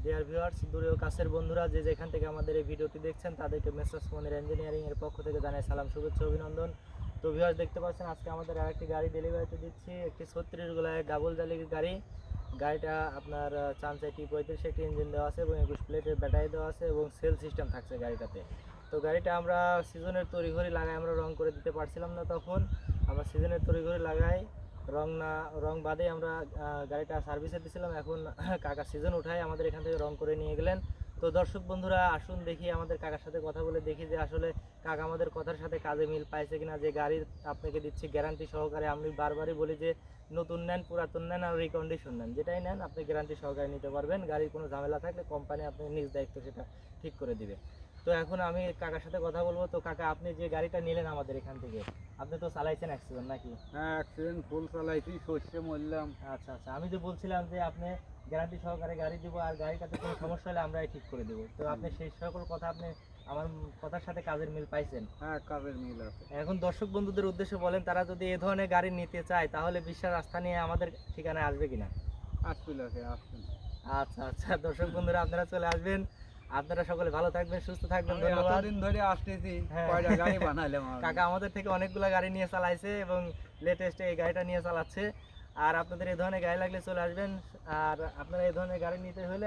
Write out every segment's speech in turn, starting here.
Dear viewers, দূরে ও কাছের বন্ধুরা যে যেখান থেকে আমাদের এই ভিডিওটি দেখছেন তাদেরকে মেসার্স মনির ইঞ্জিনিয়ারিং এর পক্ষ থেকে জানাই সালাম, শুভেচ্ছা, অভিনন্দন। তো ভিউয়ার্স, দেখতে পাচ্ছেন আজকে আমাদের আরেকটি গাড়ি ডেলিভারিতে দিচ্ছি, একটি 36 গোলায় ডাবল জালির গাড়ি। গাড়িটা আপনার 4x35 একটি ইঞ্জিন দেওয়া আছে এবং 21 প্লেটের ব্যাটারি দেওয়া আছে এবং সেল সিস্টেম থাকছে গাড়িটাতে। তো গাড়িটা আমরা সিজনের তড়িঘড়ি লাগাই, আমরা রং করে দিতে পারছিলাম না, তখন আমরা সিজনের তড়িঘড়ি লাগাই রং বাদে আমরা গাড়িটা সার্ভিসে দিয়েছিলাম। এখন কাকা সিজন উঠায় আমাদের এখান থেকে রং করে নিয়ে গেলেন। তো দর্শক বন্ধুরা, আসুন দেখি আমাদের কাকার সাথে কথা বলে দেখি যে আসলে কাকা আমাদের কথার সাথে কাজে মিল পাইছে কিনা। যে গাড়ি আপনাকে দিচ্ছি গ্যারান্টি সহকারে, আমি বারবারই বলি যে নতুন নেন, পুরাতন নেন আর রিকন্ডিশন নেন, যেটাই নেন আপনি গ্যারান্টি সহকারে নিতে পারবেন। গাড়ির কোনো ঝামেলা থাকলে কোম্পানি আপনি নিজ দায়িত্ব সেটা ঠিক করে দিবে। তো এখন আমি কাকার সাথে কথা বলবো। তো কাকা, আপনি যে গাড়িটা নিলেন আমাদের এখান থেকে, আপনি তো চালাইছেন অ্যাক্সিডেন্ট নাকি? হ্যাঁ, অ্যাক্সিডেন্ট ফুল চালাইছি, সর্ষে মরলাম। আচ্ছা আচ্ছা, আমি যে বলছিলাম যে আপনি গ্যারান্টি সহকারে গাড়ি দিব আর গাড়িটাতে কোনো সমস্যা হলে আমরাই ঠিক করে দেবো। তো আপনি সেই সকল কথা আপনি আমার কথার সাথে কাজের মিল পাইছেন? হ্যাঁ, কাজের মিল আছে। এখন দর্শক বন্ধুদের উদ্দেশ্যে বলেন, তারা যদি এ ধরনের গাড়ি নিতে চায় তাহলে বিশ্বাস আস্থা নিয়ে আমাদের ঠিকানায় আসবে কিনা? আসছিল আসছেন। আচ্ছা আচ্ছা, দর্শক বন্ধুরা আপনারা চলে আসবেন। আপনারা সকলে ভালো থাকবেন, সুস্থ থাকবেন, ধন্যবাদ। এতদিন ধরে আসতেছি, হ্যাঁ। কয়টা গাড়ি বানাইলাম আমি। কাকা আমাদের থেকে অনেকগুলো গাড়ি নিয়ে চালাইছে এবং লেটেস্ট এই গাড়িটা নিয়ে চালাচ্ছে। আর আপনাদের এই ধরনের গাড়ি লাগলে চলে আসবেন। আর আপনারা এই ধরনের গাড়ি নিতে হলে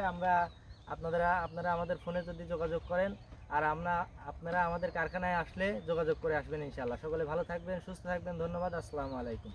আপনারা আমাদের ফোনে যদি যোগাযোগ করেন, আর আপনারা আমাদের কারখানায় আসলে যোগাযোগ করে আসবেন ইনশাআল্লাহ। সকলে ভালো থাকবেন, সুস্থ থাকবেন, ধন্যবাদ, আসসালামু আলাইকুম।